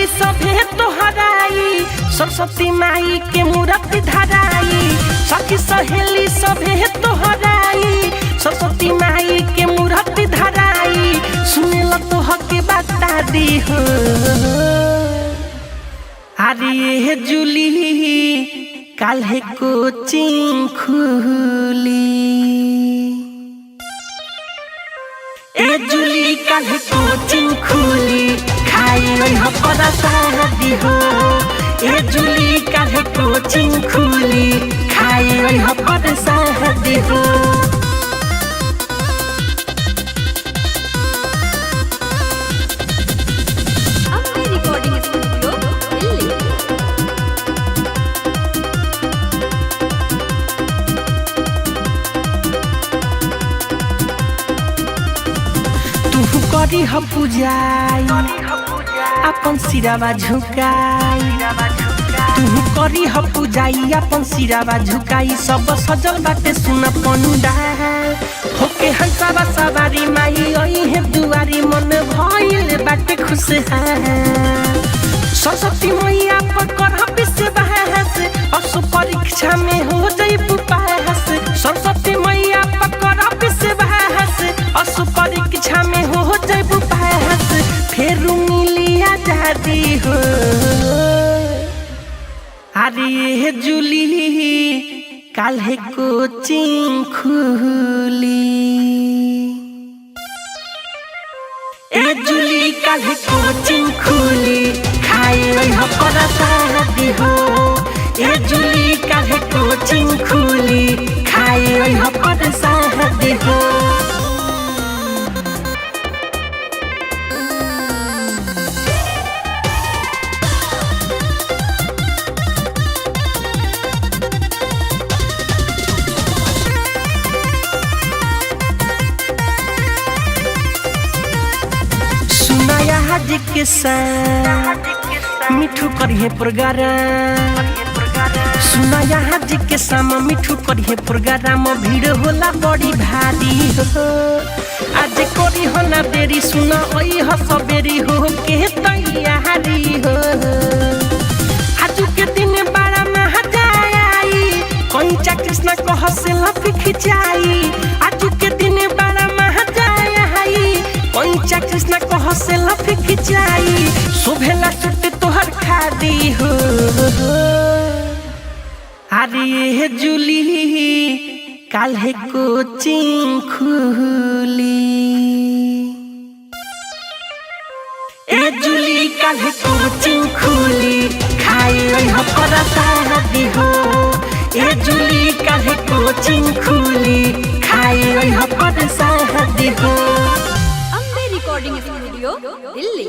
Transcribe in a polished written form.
सहेली सभे तोहराई सरस्वती माई के मूर्ति धराई सखी सहेली सभे तोहराई सरस्वती माई के मूर्ति धराई सुनेला तोह के बता दी हो अरे जूली काल्हे कोचिंग खुली ए जूली काल्हे कोचिंग खुली खाई हो पदा शादी हो ए जूली काल्हे कोचिंग खुली खाई हो पदा शादी हो करी ह पूजाई अपन सिरावा झुकाई तू करी ह पूजाई अपन सिरावा झुकाई सब सजल बाटे सुन पंडाल होके हंसावा सवारी माई ओई है दुआरी मन भइल बाटे खुशहाल सरस्वती मैया पकड़ विश्वास असु परीक्षा में हो जाइबू पास सरस्वती मैया पकड़ विश्वास असु परीक्षा में हो जाइबू पास फिर मिली आजादी हो अरे जूली काल्हे कोचिंग खुली ए जूली काल्हे कोचिंग खुली खाई हो पदा शादी हो ए जूली काल्हे कोचिंग खुली खाई हो पदा शादी हो आज के साथ मिठू करिए प्रोग्राम सुना आज के साम मिठू करिए प्रोग्राम भीड़ होला बड़ी भारी हो आज करी हो ना देरी सुना ओई हो सबेरी हो के तैयारी हो आज के दिन बड़ा मजा आई कंचा कृष्ण कह से लफ खिंचाई आज के दिन बड़ा मजा आई कंचा कृष्ण कह से लफ खिंचाई शोभेला सुट तोहर खादी हो अरे जूली काल्हे कोचिंग खुली ए जूली काल्हे कोचिंग खुली खाई हो पदा शादी हो ए जूली काल्हे कोचिंग खुली खाई हो पदा शादी हो रिकॉर्डिंग स्टूडियो दिल्ली।